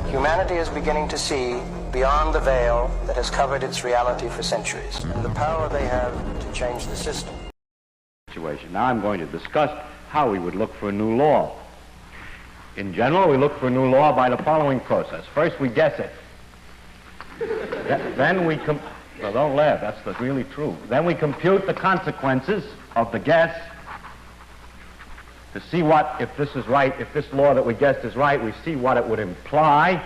Humanity is beginning to see beyond the veil that has covered its reality for centuries, and the power they have to change the system. Now I'm going to discuss how we would look for a new law. In general, we look for a new law by the following process. First, we guess it. Then we well, don't laugh, that's really true. Then we compute the consequences of the guess to see what, if this is right, if this law that we guessed is right, we see what it would imply,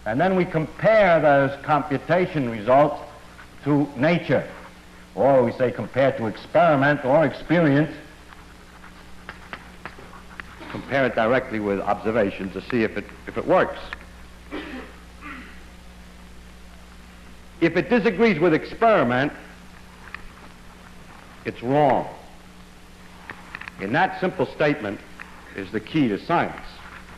and then we compare those computation results to nature, or we say compare to experiment or experience, compare it directly with observation to see if it works. If it disagrees with experiment, it's wrong. In that simple statement is the key to science.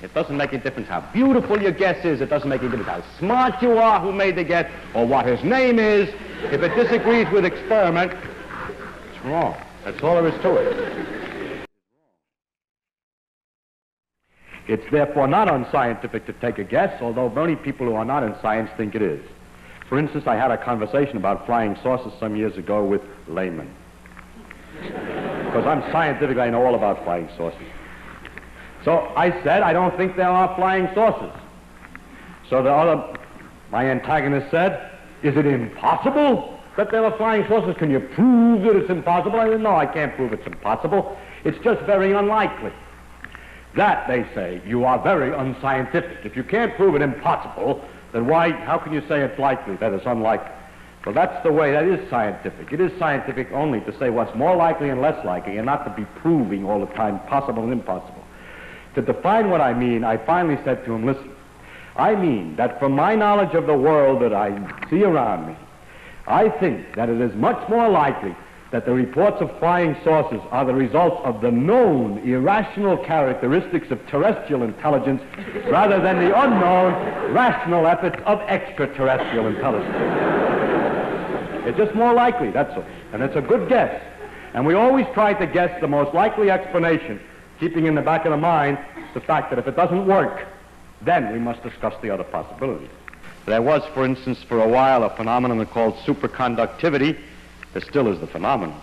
It doesn't make a difference how beautiful your guess is, it doesn't make a difference how smart you are who made the guess, or what his name is. If it disagrees with experiment, it's wrong. That's all there is to it. It's therefore not unscientific to take a guess, although many people who are not in science think it is. For instance, I had a conversation about flying saucers some years ago with laymen. Because I'm scientific, I know all about flying saucers. So I said, I don't think there are flying saucers. So my antagonist said, is it impossible that there are flying saucers? Can you prove that it's impossible? I said, no, I can't prove it's impossible. It's just very unlikely. That, they say, you are very unscientific. If you can't prove it impossible, then how can you say it's likely, that it's unlikely? Well, that's the way, that is scientific. It is scientific only to say what's more likely and less likely, and not to be proving all the time possible and impossible. To define what I mean, I finally said to him, listen, I mean that from my knowledge of the world that I see around me, I think that it is much more likely that the reports of flying saucers are the results of the known irrational characteristics of terrestrial intelligence rather than the unknown rational efforts of extraterrestrial intelligence. It's just more likely, that's all. And it's a good guess. And we always try to guess the most likely explanation, keeping in the back of the mind the fact that if it doesn't work, then we must discuss the other possibilities. There was, for instance, for a while, a phenomenon called superconductivity. There still is the phenomenon,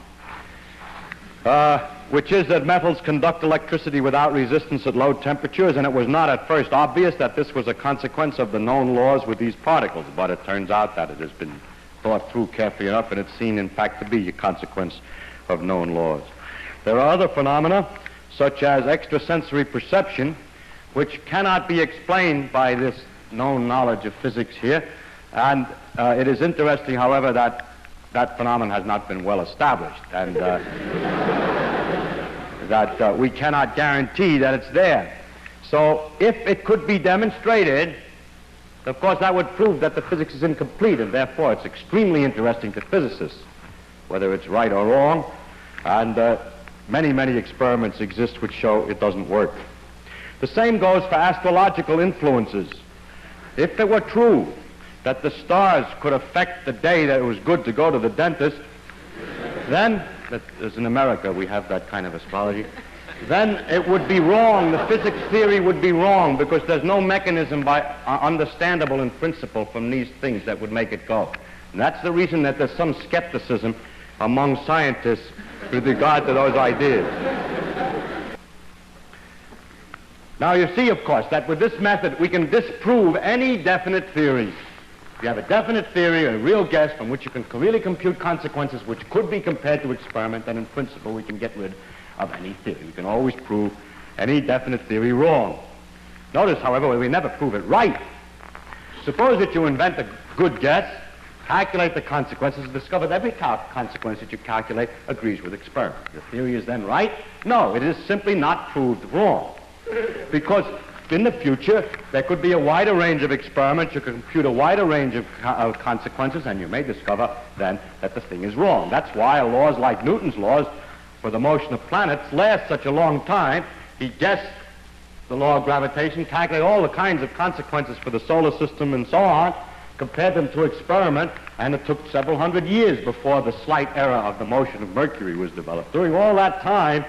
which is that metals conduct electricity without resistance at low temperatures, and it was not at first obvious that this was a consequence of the known laws with these particles, but it turns out that it has been thought through carefully enough, and it's seen, in fact, to be a consequence of known laws. There are other phenomena, such as extrasensory perception, which cannot be explained by this known knowledge of physics here, and it is interesting, however, that phenomenon has not been well established, and that we cannot guarantee that it's there. So if it could be demonstrated, of course that would prove that the physics is incomplete, and therefore it's extremely interesting to physicists, whether it's right or wrong, and many, many experiments exist which show it doesn't work. The same goes for astrological influences. If it were true that the stars could affect the day that it was good to go to the dentist, then, as in America we have that kind of astrology, then it would be wrong, the physics theory would be wrong, because there's no mechanism understandable in principle from these things that would make it go. And that's the reason that there's some skepticism among scientists with regard to those ideas. Now you see, of course, that with this method we can disprove any definite theory. If you have a definite theory, a real guess from which you can really compute consequences which could be compared to experiment, then in principle we can get rid of any theory. We can always prove any definite theory wrong. Notice, however, we never prove it right. Suppose that you invent a good guess, calculate the consequences, and discover that every consequence that you calculate agrees with experiment. The theory is then right? No, it is simply not proved wrong. Because in the future, there could be a wider range of experiments, you could compute a wider range of consequences, and you may discover then that the thing is wrong. That's why laws like Newton's laws for the motion of planets last such a long time. He guessed the law of gravitation, calculated all the kinds of consequences for the solar system and so on, compared them to experiment, and it took several hundred years before the slight error of the motion of Mercury was developed. During all that time,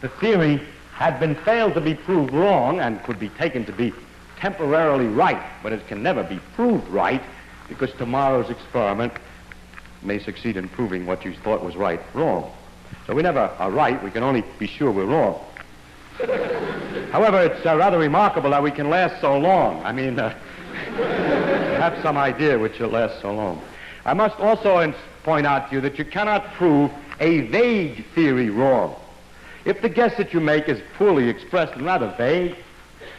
the theory had been failed to be proved wrong and could be taken to be temporarily right, but it can never be proved right, because tomorrow's experiment may succeed in proving what you thought was right wrong. So we never are right, we can only be sure we're wrong. However, it's rather remarkable that we can last so long. I mean, have some idea which will last so long. I must also point out to you that you cannot prove a vague theory wrong. If the guess that you make is poorly expressed and rather vague,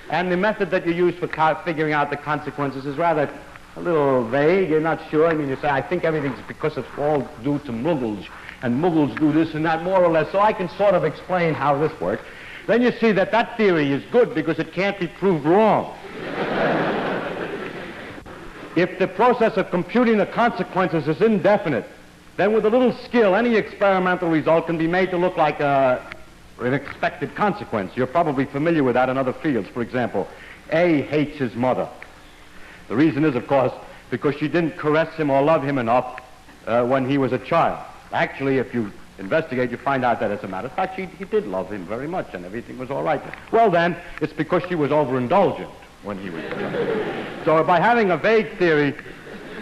and the method that you use for figuring out the consequences is rather a little vague, you're not sure, I mean, you say, I think everything's because it's all due to Muggles, and Muggles do this and that more or less, so I can sort of explain how this works. Then you see that that theory is good because it can't be proved wrong. If the process of computing the consequences is indefinite, then with a little skill, any experimental result can be made to look like an expected consequence. You're probably familiar with that in other fields. For example, A hates his mother. The reason is, of course, because she didn't caress him or love him enough when he was a child. Actually, if you investigate, you find out that, as a matter of fact, he did love him very much, and everything was all right. Well, then, it's because she was overindulgent when he was a child. So by having a vague theory,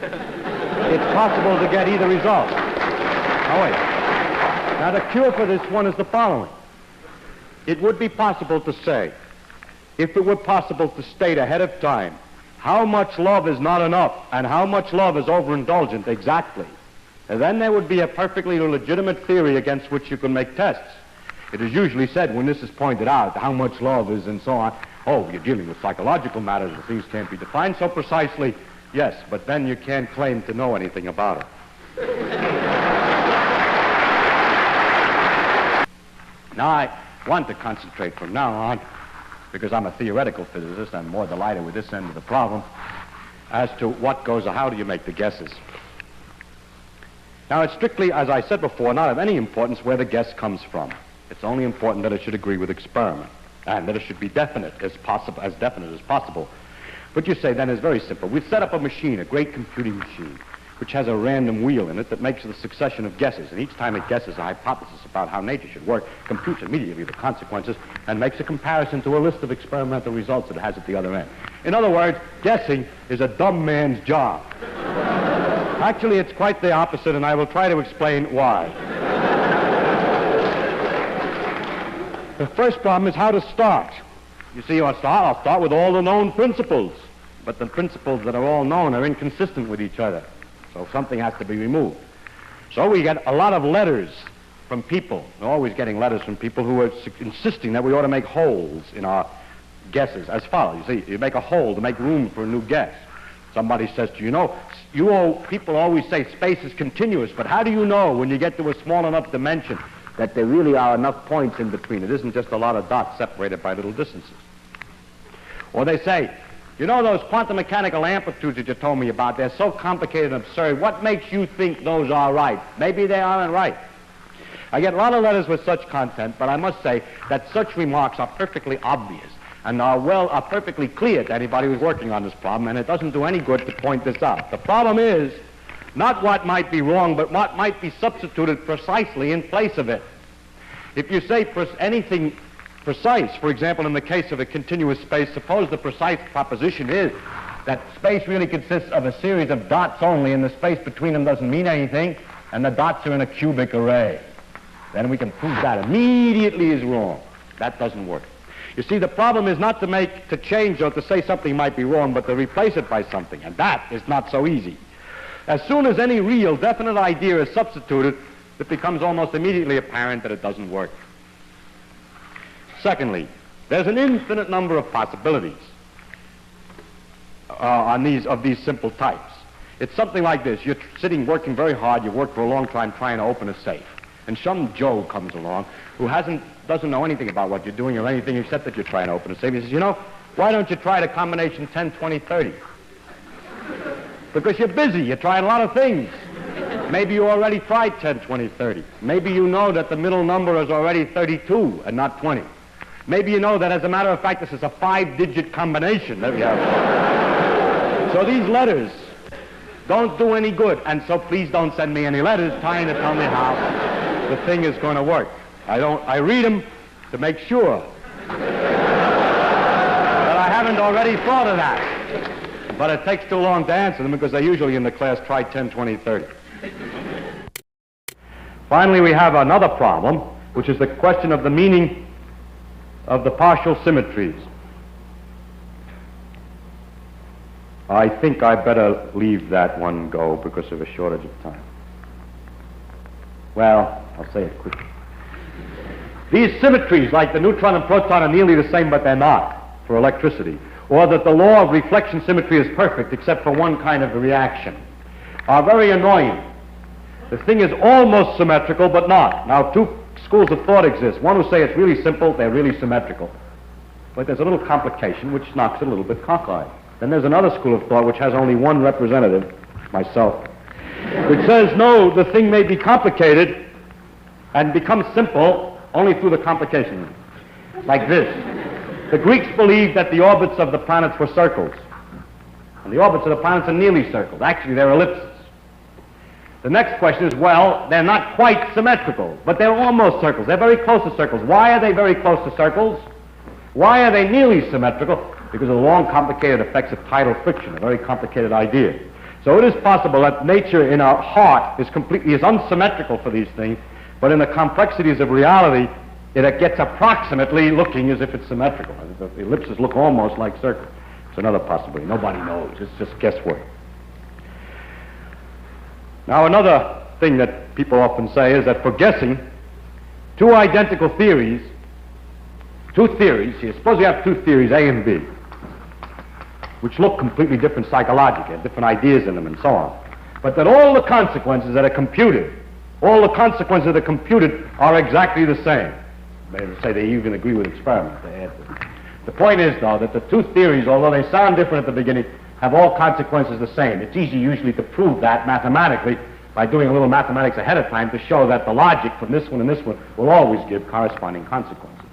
it's possible to get either result. Oh, wait. Now, the cure for this one is the following. It would be possible to say, if it were possible to state ahead of time how much love is not enough and how much love is overindulgent exactly, and then there would be a perfectly legitimate theory against which you can make tests. It is usually said when this is pointed out, how much love is and so on, oh, you're dealing with psychological matters and things can't be defined so precisely. Yes, but then you can't claim to know anything about it. Now, I want to concentrate from now on, because I'm a theoretical physicist, I'm more delighted with this end of the problem, as to what goes or how do you make the guesses. Now, it's strictly, as I said before, not of any importance where the guess comes from. It's only important that it should agree with experiment, and that it should be definite as definite as possible. But you say, then, it's very simple. We've set up a machine, a great computing machine, which has a random wheel in it that makes a succession of guesses. And each time it guesses a hypothesis about how nature should work, computes immediately the consequences, and makes a comparison to a list of experimental results that it has at the other end. In other words, guessing is a dumb man's job. Actually, it's quite the opposite, and I will try to explain why. The first problem is how to start. You see, I'll start with all the known principles. But the principles that are all known are inconsistent with each other. So something has to be removed. So we get a lot of letters from people. We're always getting letters from people who are insisting that we ought to make holes in our guesses as follows. You see, you make a hole to make room for a new guess. Somebody says to you, people always say space is continuous, but how do you know when you get to a small enough dimension that there really are enough points in between? It isn't just a lot of dots separated by little distances. Or they say, you know those quantum mechanical amplitudes that you told me about, they're so complicated and absurd. What makes you think those are right? Maybe they aren't right. I get a lot of letters with such content, but I must say that such remarks are perfectly obvious and are perfectly clear to anybody who's working on this problem, and it doesn't do any good to point this out. The problem is not what might be wrong, but what might be substituted precisely in place of it. If you say anything precise, for example, in the case of a continuous space, suppose the precise proposition is that space really consists of a series of dots only, and the space between them doesn't mean anything, and the dots are in a cubic array. Then we can prove that immediately is wrong. That doesn't work. You see, the problem is not to change or to say something might be wrong, but to replace it by something, and that is not so easy. As soon as any real, definite idea is substituted, it becomes almost immediately apparent that it doesn't work. Secondly, there's an infinite number of possibilities of these simple types. It's something like this. You're sitting working very hard, you work for a long time trying to open a safe, and some Joe comes along who doesn't know anything about what you're doing or anything except that you're trying to open a safe. He says, you know, why don't you try the combination 10, 20, 30? Because you're busy, you're trying a lot of things. Maybe you already tried 10, 20, 30. Maybe you know that the middle number is already 32 and not 20. Maybe you know that, as a matter of fact, this is a 5-digit combination that we have. So these letters don't do any good, and so please don't send me any letters trying to tell me how the thing is going to work. I read them to make sure that I haven't learned already thought of that. But it takes too long to answer them because they usually in the class try 10, 20, 30. Finally, we have another problem, which is the question of the meaning of the partial symmetries. I think I better leave that one go because of a shortage of time. Well, I'll say it quickly. These symmetries, like the neutron and proton, are nearly the same, but they're not, for electricity. Or that the law of reflection symmetry is perfect, except for one kind of reaction, are very annoying. The thing is almost symmetrical, but not. Now, two schools of thought exist. One who say it's really simple, they're really symmetrical. But there's a little complication which knocks it a little bit cockeyed. Then there's another school of thought which has only one representative, myself, which says, no, the thing may be complicated and become simple only through the complication. Like this. The Greeks believed that the orbits of the planets were circles. And the orbits of the planets are nearly circles. Actually, they're ellipses. The next question is, well, they're not quite symmetrical, but they're almost circles. They're very close to circles. Why are they very close to circles? Why are they nearly symmetrical? Because of the long, complicated effects of tidal friction, a very complicated idea. So it is possible that nature in our heart is unsymmetrical for these things, but in the complexities of reality, it gets approximately looking as if it's symmetrical. The ellipses look almost like circles. It's another possibility. Nobody knows. It's just guesswork. Now, another thing that people often say is that for guessing, two identical theories, suppose you have two theories, A and B, which look completely different psychologically, have different ideas in them and so on, but that all the consequences that are computed, are exactly the same. They say they even agree with experiments. The point is, though, that the two theories, although they sound different at the beginning, have all consequences the same. It's easy usually to prove that mathematically by doing a little mathematics ahead of time to show that the logic from this one and this one will always give corresponding consequences.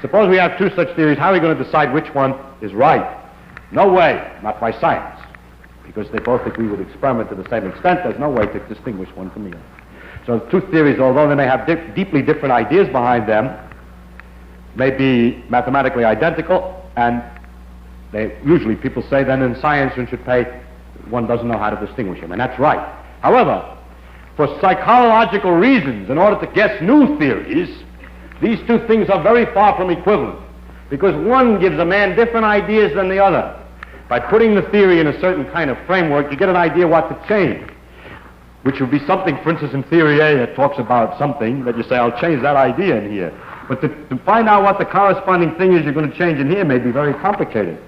Suppose we have two such theories, how are we going to decide which one is right? No way, not by science, because they both agree with experiment to the same extent. There's no way to distinguish one from the other. So the two theories, although they may have deeply different ideas behind them, may be mathematically identical, and usually people say then in science one doesn't know how to distinguish them, and that's right. However, for psychological reasons, in order to guess new theories, these two things are very far from equivalent, because one gives a man different ideas than the other. By putting the theory in a certain kind of framework, you get an idea what to change, which would be something, for instance, in theory A that talks about something that you say, I'll change that idea in here. But to find out what the corresponding thing is you're going to change in here may be very complicated.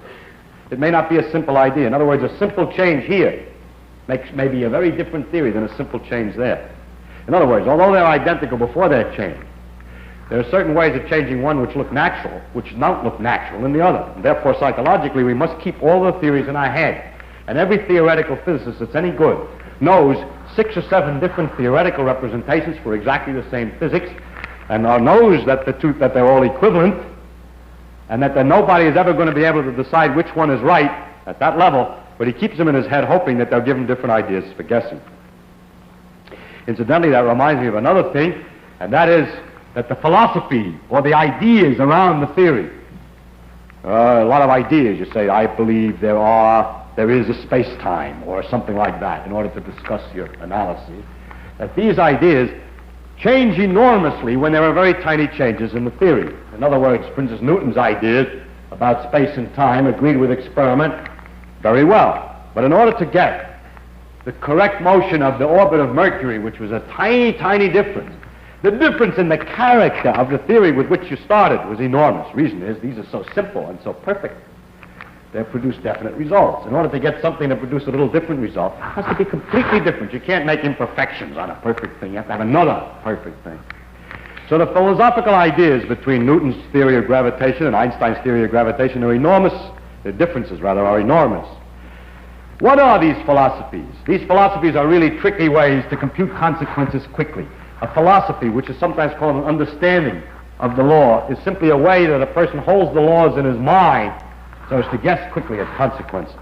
It may not be a simple idea. In other words, a simple change here makes maybe a very different theory than a simple change there. In other words, although they're identical before they're changed, there are certain ways of changing one which look natural, which don't look natural in the other. And therefore, psychologically, we must keep all the theories in our head. And every theoretical physicist that's any good knows 6 or 7 different theoretical representations for exactly the same physics, and knows that they're all equivalent, and that nobody is ever going to be able to decide which one is right at that level, but he keeps them in his head hoping that they'll give him different ideas for guessing. Incidentally, that reminds me of another thing, and that is that the philosophy or the ideas around the theory, a lot of ideas, you say, I believe there is a space-time or something like that in order to discuss your analysis, that these ideas change enormously when there are very tiny changes in the theory. In other words, for instance, Newton's ideas about space and time agreed with experiment very well. But in order to get the correct motion of the orbit of Mercury, which was a tiny, tiny difference, the difference in the character of the theory with which you started was enormous. Reason is, these are so simple and so perfect. They produce definite results. In order to get something to produce a little different result, it has to be completely different. You can't make imperfections on a perfect thing. You have to have another perfect thing. So the philosophical ideas between Newton's theory of gravitation and Einstein's theory of gravitation are enormous. The differences, rather, are enormous. What are these philosophies? These philosophies are really tricky ways to compute consequences quickly. A philosophy, which is sometimes called an understanding of the law, is simply a way that a person holds the laws in his mind so as to guess quickly at consequences.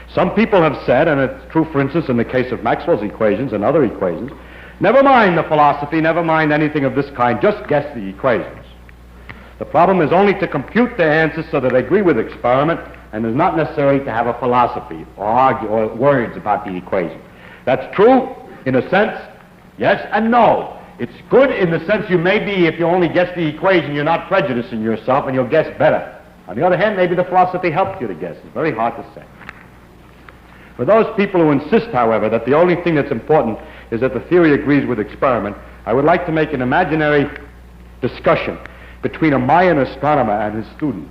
Some people have said, and it's true, for instance, in the case of Maxwell's equations and other equations, never mind the philosophy, never mind anything of this kind, just guess the equations. The problem is only to compute their answers so that they agree with experiment, and is not necessary to have a philosophy or argue or words about the equation. That's true in a sense, yes and no. It's good in the sense you may be, if you only guess the equation, you're not prejudicing yourself and you'll guess better. On the other hand, maybe the philosophy helps you to guess. It's very hard to say. For those people who insist, however, that the only thing that's important is that the theory agrees with experiment, I would like to make an imaginary discussion between a Mayan astronomer and his student.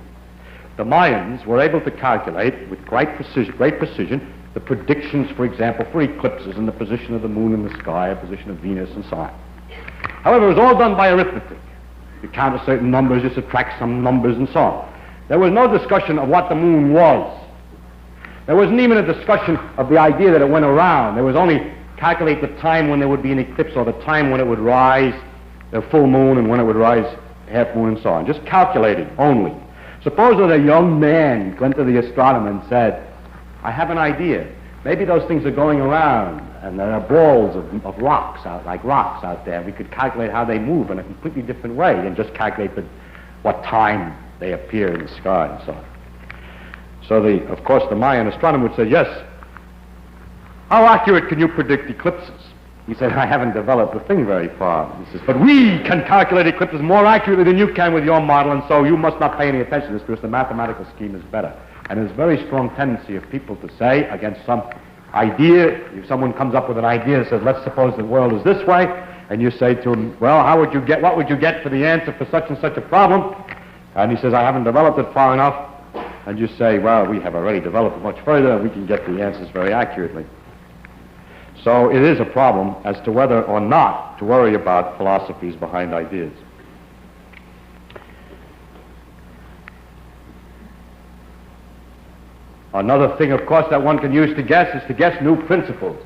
The Mayans were able to calculate with great precision the predictions, for example, for eclipses and the position of the moon in the sky, the position of Venus, and so on. However, it was all done by arithmetic. You count certain numbers, you subtract some numbers, and so on. There was no discussion of what the moon was. There wasn't even a discussion of the idea that it went around. There was only calculate the time when there would be an eclipse or the time when it would rise, the full moon, and when it would rise, half moon, and so on. Just calculating only. Suppose that a young man went to the astronomer and said, I have an idea. Maybe those things are going around, and there are balls of rocks out, like rocks out there. We could calculate how they move in a completely different way than just calculate what time they appear in the sky and so on. So, of course, the Mayan astronomer would say, yes, how accurate can you predict eclipses? He said, I haven't developed the thing very far. He says, but we can calculate eclipses more accurately than you can with your model, and so you must not pay any attention to this because the mathematical scheme is better. And there's a very strong tendency of people to say against some idea, if someone comes up with an idea and says, let's suppose the world is this way, and you say to him, well, what would you get for the answer for such and such a problem? And he says, I haven't developed it far enough. And you say, well, we have already developed it much further, and we can get the answers very accurately. So it is a problem as to whether or not to worry about philosophies behind ideas. Another thing, of course, that one can use to guess is to guess new principles.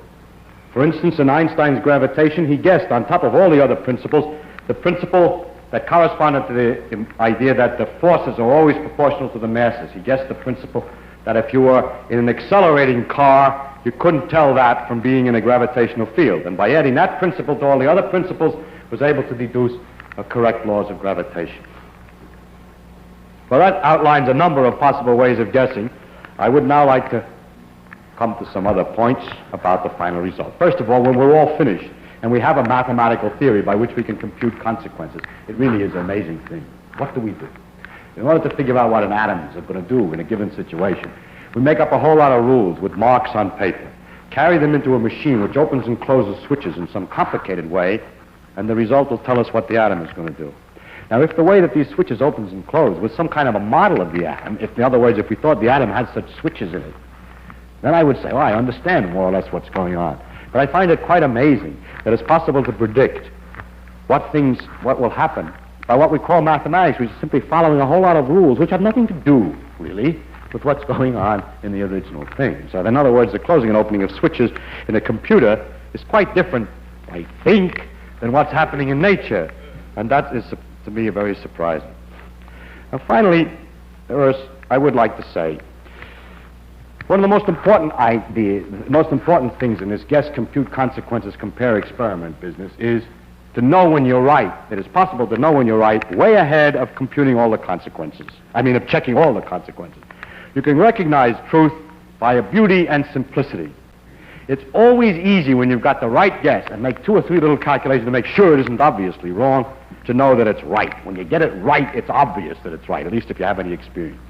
For instance, in Einstein's gravitation, he guessed, on top of all the other principles, the principle that corresponded to the idea that the forces are always proportional to the masses. He guessed the principle that if you were in an accelerating car, you couldn't tell that from being in a gravitational field. And by adding that principle to all the other principles, was able to deduce correct laws of gravitation. Well, that outlines a number of possible ways of guessing. I would now like to come to some other points about the final result. First of all, when we're all finished and we have a mathematical theory by which we can compute consequences, it really is an amazing thing. What do we do? In order to figure out what an atom is going to do in a given situation, we make up a whole lot of rules with marks on paper, carry them into a machine which opens and closes switches in some complicated way, and the result will tell us what the atom is going to do. Now, if the way that these switches opens and close was some kind of a model of the atom, in other words, if we thought the atom had such switches in it, then I would say, oh, I understand more or less what's going on. But I find it quite amazing that it's possible to predict what will happen by what we call mathematics, which is simply following a whole lot of rules which have nothing to do, really, with what's going on in the original thing. So, in other words, the closing and opening of switches in a computer is quite different, I think, than what's happening in nature. And that is, to me, very surprising. Now, finally, I would like to say, one of the most important things in this guess, compute, consequences, compare, experiment business is to know when you're right. It is possible to know when you're right way ahead of computing all the consequences. of checking all the consequences. You can recognize truth by a beauty and simplicity. It's always easy when you've got the right guess and make 2 or 3 little calculations to make sure it isn't obviously wrong, to know that it's right. When you get it right, it's obvious that it's right, at least if you have any experience.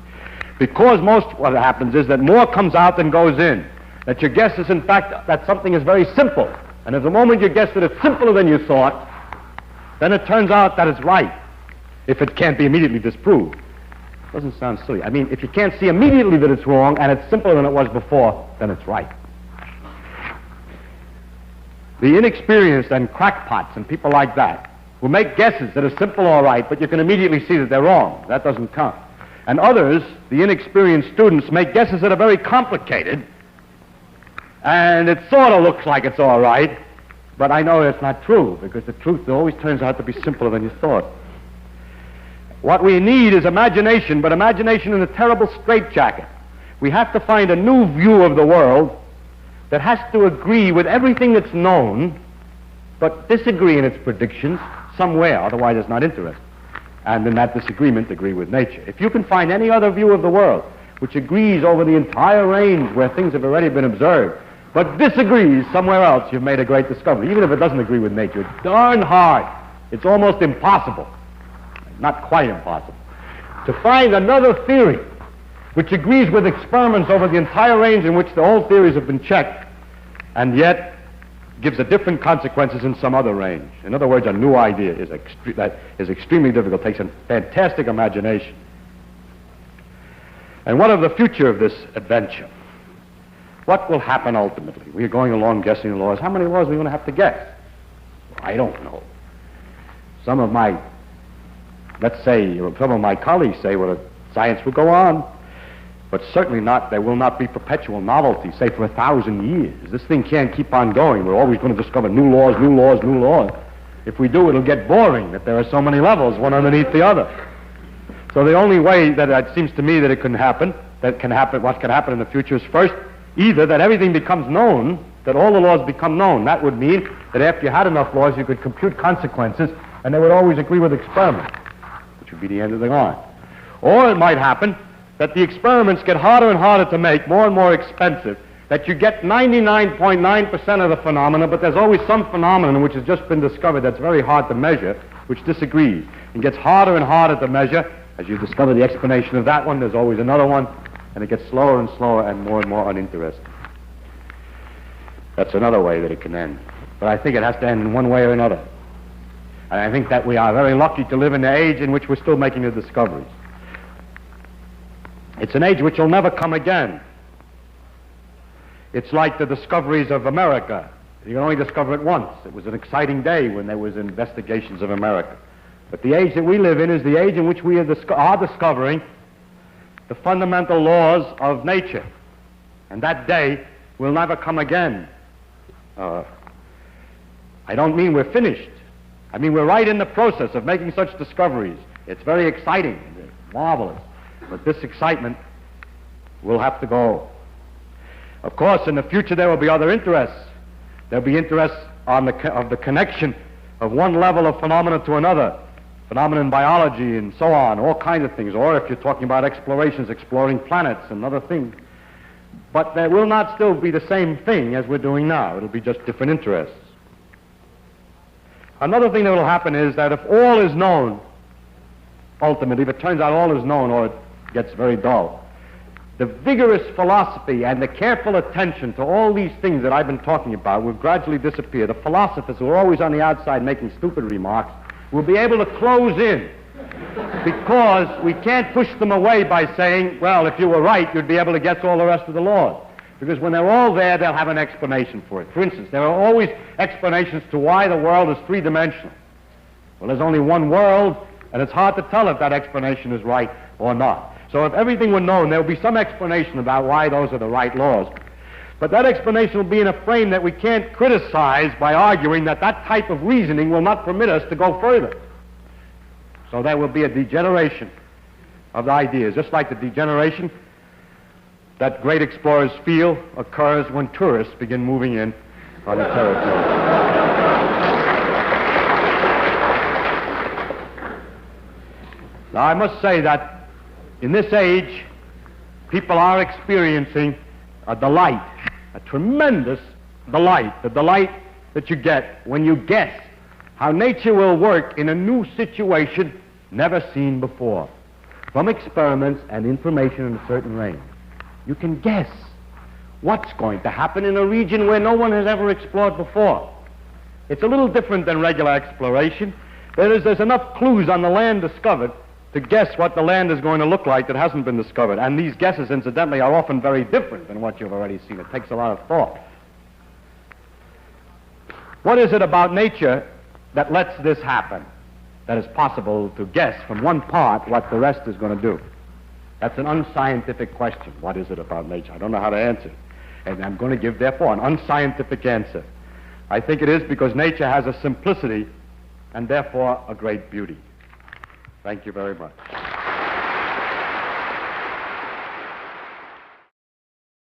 Because what happens is that more comes out than goes in. That your guess is, in fact, that something is very simple. And at the moment you guess that it's simpler than you thought, then it turns out that it's right, if it can't be immediately disproved. Doesn't sound silly. If you can't see immediately that it's wrong and it's simpler than it was before, then it's right. The inexperienced and crackpots and people like that will make guesses that are simple all right, but you can immediately see that they're wrong. That doesn't count. And others, the inexperienced students, make guesses that are very complicated, and it sort of looks like it's all right, but I know it's not true, because the truth always turns out to be simpler than you thought. What we need is imagination, but imagination in a terrible straitjacket. We have to find a new view of the world that has to agree with everything that's known, but disagree in its predictions somewhere, otherwise it's not interesting. and in that disagreement agree with nature. If you can find any other view of the world which agrees over the entire range where things have already been observed, but disagrees somewhere else, you've made a great discovery. Even if it doesn't agree with nature, it's darn hard. It's almost impossible, not quite impossible, to find another theory which agrees with experiments over the entire range in which the old theories have been checked, and yet gives a different consequences in some other range. In other words, a new idea that is extremely difficult, takes a fantastic imagination. And what of the future of this adventure? What will happen ultimately? We're going along guessing the laws. How many laws are we going to have to guess? I don't know. Some of my colleagues say, well, science will go on, but certainly not, there will not be perpetual novelty, say for 1,000 years. This thing can't keep on going. We're always going to discover new laws, new laws, new laws. If we do, it'll get boring, that there are so many levels, one underneath the other. So the only way that it seems to me that what can happen in the future is first, either that everything becomes known, that all the laws become known. That would mean that after you had enough laws, you could compute consequences, and they would always agree with experiments, which would be the end of the line. Or it might happen that the experiments get harder and harder to make, more and more expensive, that you get 99.9% of the phenomena, but there's always some phenomenon which has just been discovered that's very hard to measure, which disagrees, and gets harder and harder to measure. As you discover the explanation of that one, there's always another one, and it gets slower and slower and more uninteresting. That's another way that it can end. But I think it has to end in one way or another. And I think that we are very lucky to live in an age in which we're still making the discoveries. It's an age which will never come again. It's like the discoveries of America. You can only discover it once. It was an exciting day when there was investigations of America. But the age that we live in is the age in which we are discovering the fundamental laws of nature. And that day will never come again. I don't mean we're finished. I mean we're right in the process of making such discoveries. It's very exciting. It's marvelous. But this excitement will have to go. Of course, in the future there will be other interests. There'll be interests of the connection of one level of phenomena to another, phenomena in biology and so on, all kinds of things. Or if you're talking about explorations, exploring planets and other things. But there will not still be the same thing as we're doing now. It'll be just different interests. Another thing that will happen is that if all is known, ultimately, if it turns out all is known or it gets very dull, the vigorous philosophy and the careful attention to all these things that I've been talking about will gradually disappear. The philosophers who are always on the outside making stupid remarks will be able to close in because we can't push them away by saying, well, if you were right, you'd be able to guess all the rest of the laws. Because when they're all there, they'll have an explanation for it. For instance, there are always explanations to why the world is three-dimensional. Well, there's only one world, and it's hard to tell if that explanation is right or not. So if everything were known, there would be some explanation about why those are the right laws. But that explanation will be in a frame that we can't criticize by arguing that that type of reasoning will not permit us to go further. So there will be a degeneration of the ideas, just like the degeneration that great explorers feel occurs when tourists begin moving in on the territory. Now, I must say that in this age, people are experiencing a delight, a tremendous delight, the delight that you get when you guess how nature will work in a new situation never seen before. From experiments and information in a certain range, you can guess what's going to happen in a region where no one has ever explored before. It's a little different than regular exploration. There's enough clues on the land discovered to guess what the land is going to look like that hasn't been discovered. And these guesses, incidentally, are often very different than what you've already seen. It takes a lot of thought. What is it about nature that lets this happen, that is possible to guess from one part what the rest is going to do? That's an unscientific question. What is it about nature? I don't know how to answer it. And I'm going to give, therefore, an unscientific answer. I think it is because nature has a simplicity and, therefore, a great beauty. Thank you very much.